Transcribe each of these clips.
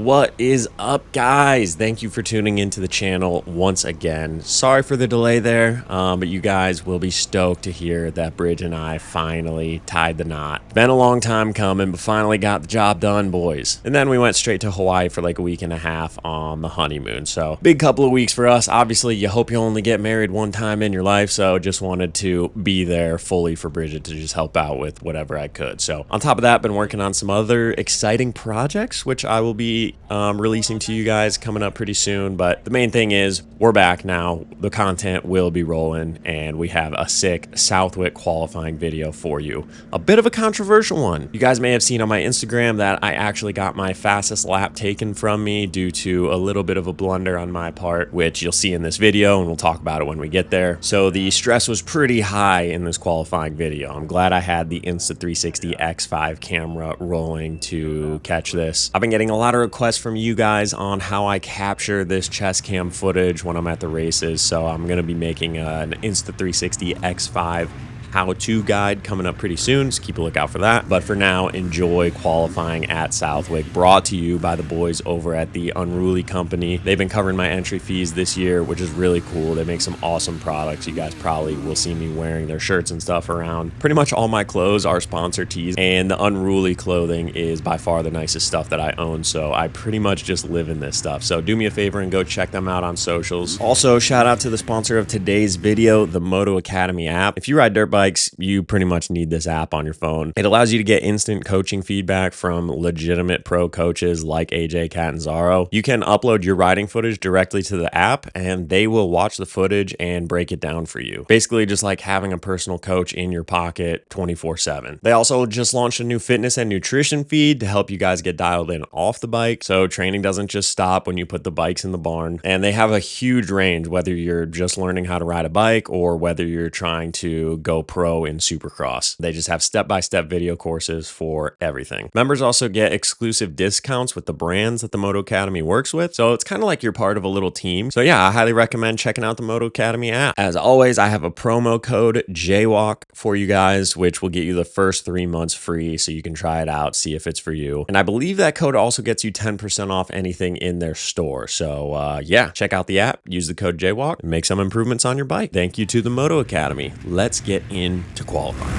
What is up, guys? Thank you for tuning into the channel once again. Sorry for the delay there, but you guys will be stoked to hear that Bridge and I finally tied the knot. Been a long time coming, but finally got the job done, boys. And then we went straight to Hawaii for like a week and a half on the honeymoon. So big couple of weeks for us. Obviously, you hope you only get married one time in your life, so just wanted to be there fully for Bridget to just help out with whatever I could. So on top of that, been working on some other exciting projects, which I will be releasing to you guys coming up pretty soon. But the main thing is we're back now. The content will be rolling, and we have a sick Southwick qualifying video for you. A bit of a controversial one. You guys may have seen on my Instagram that I actually got my fastest lap taken from me due to a little bit of a blunder on my part, which you'll see in this video, and we'll talk about it when we get there. So the stress was pretty high in this qualifying video. I'm glad I had the Insta360 X5 camera rolling to catch this. I've been getting a lot of requests from you guys on how I capture this chest cam footage when I'm at the races, so I'm going to be making an Insta360 X5 how-to guide coming up pretty soon, so keep a lookout for that. But for now, enjoy qualifying at Southwick, brought to you by the boys over at the Unruly Company. They've been covering my entry fees this year, which is really cool. They make some awesome products. You guys probably will see me wearing their shirts and stuff around. Pretty much all my clothes are sponsor tees, and the Unruly clothing is by far the nicest stuff that I own, so I pretty much just live in this stuff. So do me a favor and go check them out on socials. Also, shout out to the sponsor of today's video, the Moto Academy app. If you ride dirt bikes, you pretty much need this app on your phone. It allows you to get instant coaching feedback from legitimate pro coaches like AJ Catanzaro. You can upload your riding footage directly to the app, and they will watch the footage and break it down for you. Basically just like having a personal coach in your pocket 24/7. They also just launched a new fitness and nutrition feed to help you guys get dialed in off the bike, so training doesn't just stop when you put the bikes in the barn. And they have a huge range, whether you're just learning how to ride a bike or whether you're trying to go pro in Supercross. They just have step-by-step video courses for everything. Members also get exclusive discounts with the brands that the Moto Academy works with, so it's kind of like you're part of a little team. So yeah, I highly recommend checking out the Moto Academy app. As always, I have a promo code JWalk for you guys, which will get you the first 3 months free, so you can try it out, see if it's for you. And I believe that code also gets you 10% off anything in their store. So yeah, check out the app, use the code JWalk, and make some improvements on your bike. Thank you to the Moto Academy. Let's get into qualifying.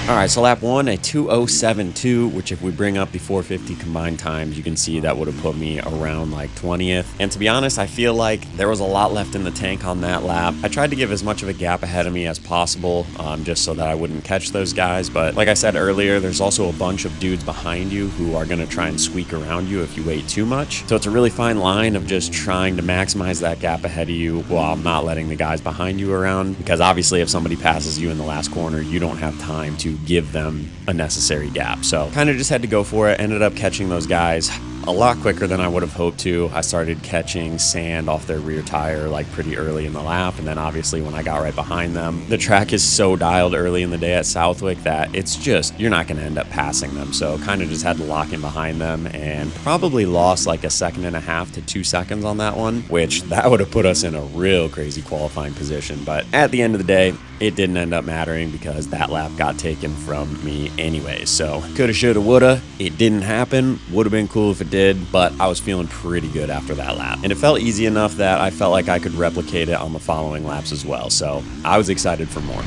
All right, so lap one, a 2:07.2, which if we bring up the 450 combined times, you can see that would have put me around like 20th. And to be honest, I feel like there was a lot left in the tank on that lap. I tried to give as much of a gap ahead of me as possible, just so that I wouldn't catch those guys. But like I said earlier, there's also a bunch of dudes behind you who are going to try and squeak around you if you wait too much. So it's a really fine line of just trying to maximize that gap ahead of you while not letting the guys behind you around. Because obviously if somebody passes you in the last corner, you don't have time to give them a necessary gap. So kind of just had to go for it. Ended up catching those guys a lot quicker than I would have hoped to. I started catching sand off their rear tire like pretty early in the lap, and then obviously when I got right behind them, the track is so dialed early in the day at Southwick that it's just, you're not going to end up passing them. So kind of just had to lock in behind them and probably lost like 1.5 seconds to 2 seconds on that one, which that would have put us in a real crazy qualifying position. But at the end of the day, it didn't end up mattering because that lap got taken from me anyway. So coulda, shoulda, woulda. It didn't happen. Would have been cool if it did, but I was feeling pretty good after that lap. And it felt easy enough that I felt like I could replicate it on the following laps as well. So I was excited for more.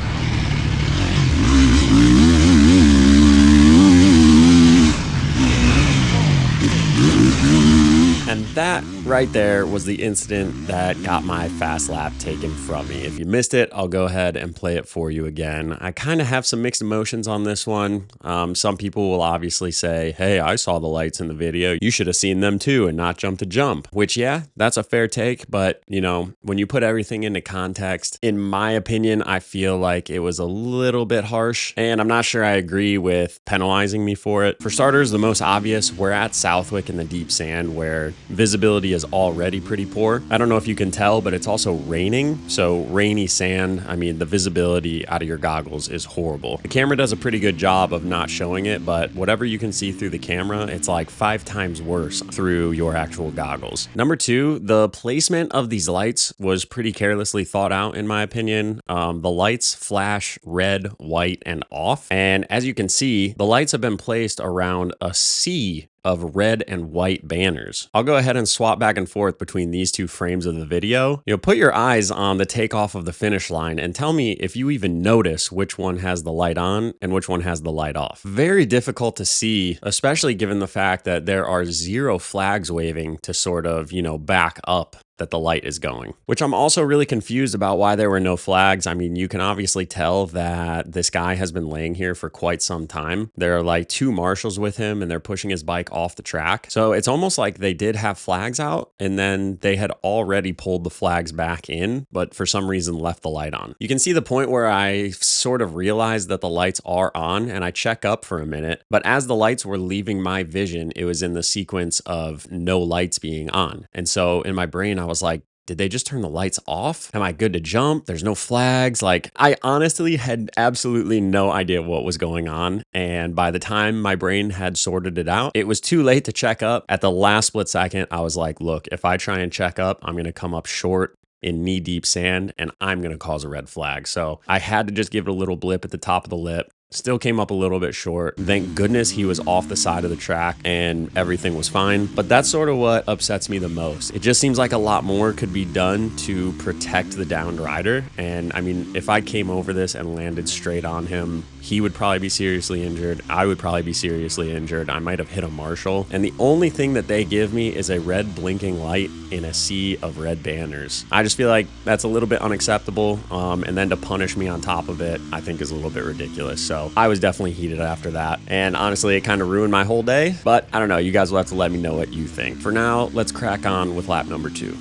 And that right there was the incident that got my fast lap taken from me. If you missed it, I'll go ahead and play it for you again. I kind of have some mixed emotions on this one. Some people will obviously say, hey, I saw the lights in the video. You should have seen them too and not jump to jump, which, yeah, that's a fair take. But, you know, when you put everything into context, in my opinion, I feel like it was a little bit harsh, and I'm not sure I agree with penalizing me for it. For starters, the most obvious, we're at Southwick in the deep sand where visibility is already pretty poor. I don't know if you can tell, but it's also raining. So rainy sand, I mean, the visibility out of your goggles is horrible. The camera does a pretty good job of not showing it, but whatever you can see through the camera, it's like 5 times worse through your actual goggles. Number two, the placement of these lights was pretty carelessly thought out, in my opinion. The lights flash red, white, and off. And as you can see, the lights have been placed around a sea of red and white banners. I'll go ahead and swap back and forth between these two frames of the video. You know, put your eyes on the takeoff of the finish line and tell me if you even notice which one has the light on and which one has the light off. Very difficult to see, especially given the fact that there are 0 flags waving to sort of, you know, back up that the light is going, which I'm also really confused about why there were no flags. I mean, you can obviously tell that this guy has been laying here for quite some time. There are like 2 marshals with him and they're pushing his bike off the track. So it's almost like they did have flags out and then they had already pulled the flags back in, but for some reason left the light on. You can see the point where I sort of realized that the lights are on and I check up for a minute, but as the lights were leaving my vision, it was in the sequence of no lights being on. And so in my brain, I was like, did they just turn the lights off? Am I good to jump? There's no flags. Like, I honestly had absolutely no idea what was going on. And by the time my brain had sorted it out, it was too late to check up. At the last split second, I was like, look, if I try and check up, I'm going to come up short in knee-deep sand and I'm going to cause a red flag. So I had to just give it a little blip at the top of the lip. Still came up a little bit short. Thank goodness he was off the side of the track and everything was fine. But that's sort of what upsets me the most. It just seems like a lot more could be done to protect the downed rider. And I mean, if I came over this and landed straight on him, he would probably be seriously injured. I would probably be seriously injured. I might have hit a marshal. And the only thing that they give me is a red blinking light in a sea of red banners. I just feel like that's a little bit unacceptable. And then to punish me on top of it, I think is a little bit ridiculous. So I was definitely heated after that. And honestly, it kind of ruined my whole day. But I don't know. You guys will have to let me know what you think. For now, let's crack on with lap number 2.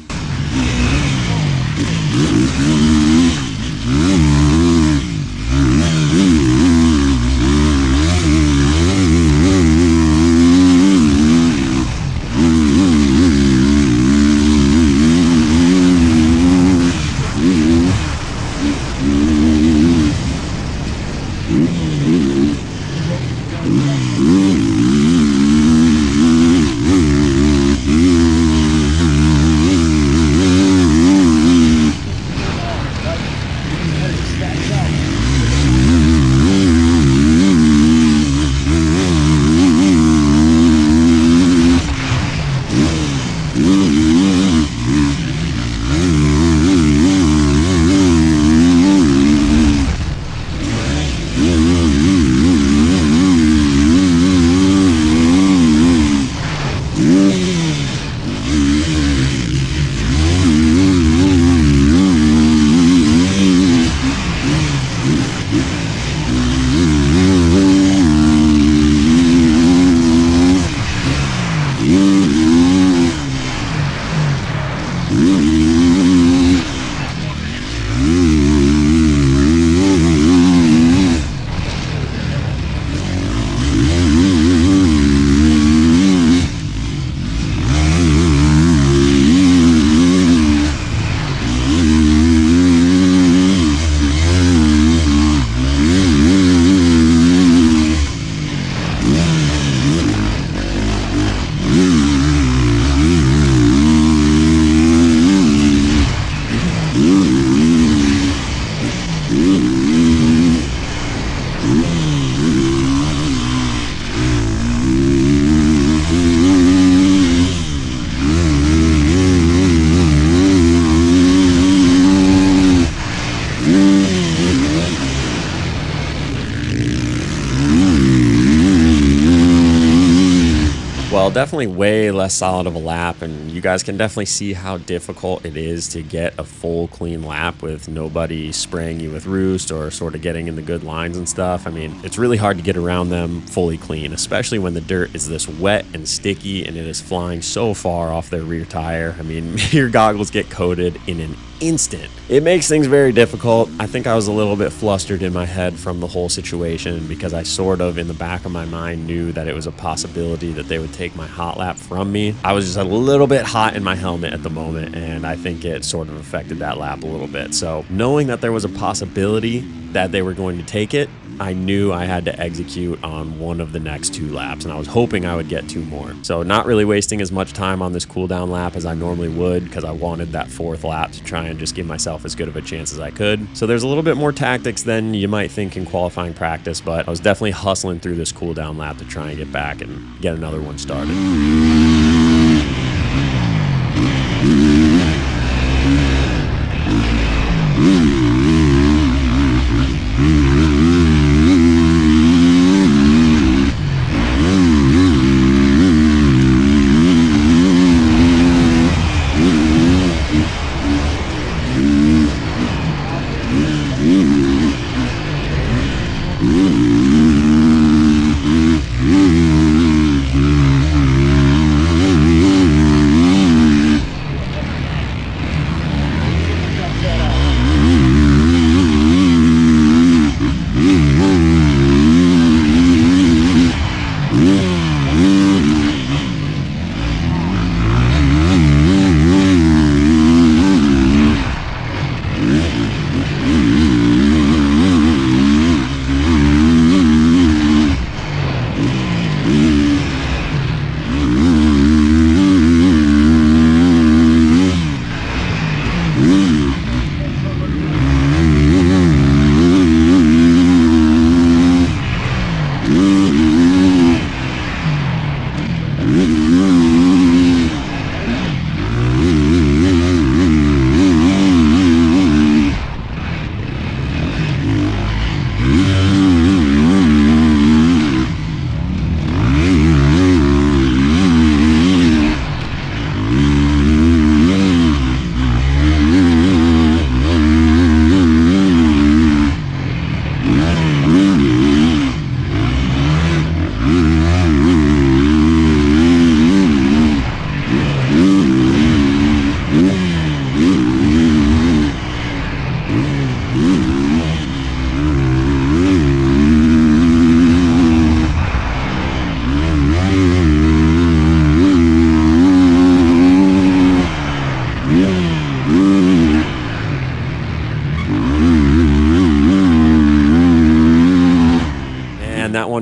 Well, definitely way less solid of a lap, and you guys can definitely see how difficult it is to get a full clean lap with nobody spraying you with roost or sort of getting in the good lines and stuff. I mean, it's really hard to get around them fully clean, especially when the dirt is this wet and sticky and it is flying so far off their rear tire. I mean, your goggles get coated in an instant. It makes things very difficult. I think I was a little bit flustered in my head from the whole situation because I sort of in the back of my mind knew that it was a possibility that they would take my hot lap from me. I was just a little bit hot in my helmet at the moment, and I think it sort of affected that lap a little bit. So knowing that there was a possibility that they were going to take it, I knew I had to execute on one of the next 2 laps, and I was hoping I would get 2 more. So not really wasting as much time on this cool down lap as I normally would because I wanted that 4th lap to try and just give myself as good of a chance as I could. So there's a little bit more tactics than you might think in qualifying practice, but I was definitely hustling through this cool down lap to try and get back and get another one started.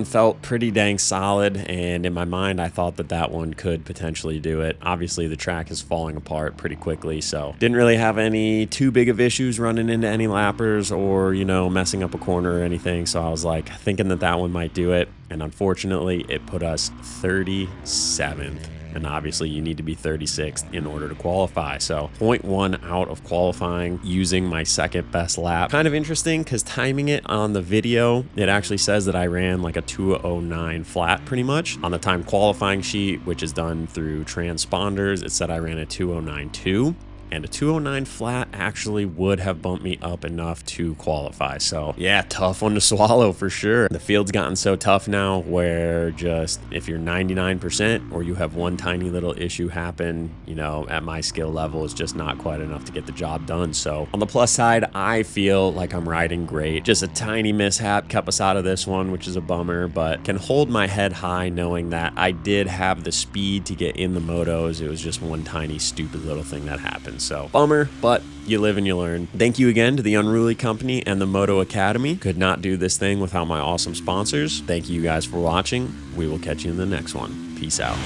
felt pretty dang solid, and in my mind I thought that that one could potentially do it. Obviously the track is falling apart pretty quickly, so didn't really have any too big of issues running into any lappers or, you know, messing up a corner or anything. So I was like thinking that that one might do it, and unfortunately it put us 37th. And obviously you need to be 36th in order to qualify. So 0.1 out of qualifying using my second best lap. Kind of interesting because timing it on the video, it actually says that I ran like a 2:09 flat pretty much. On the time qualifying sheet, which is done through transponders, it said I ran a 2:09.2. And a 2:09 flat actually would have bumped me up enough to qualify. So yeah, tough one to swallow for sure. The field's gotten so tough now where just if you're 99% or you have one tiny little issue happen, you know, at my skill level, it's just not quite enough to get the job done. So on the plus side, I feel like I'm riding great. Just a tiny mishap kept us out of this one, which is a bummer, but can hold my head high knowing that I did have the speed to get in the motos. It was just one tiny stupid little thing that happened. So bummer, but you live and you learn. Thank you again to the Unruly Company and the Moto Academy. Could not do this thing without my awesome sponsors. Thank you guys for watching. We will catch you in the next one. Peace out.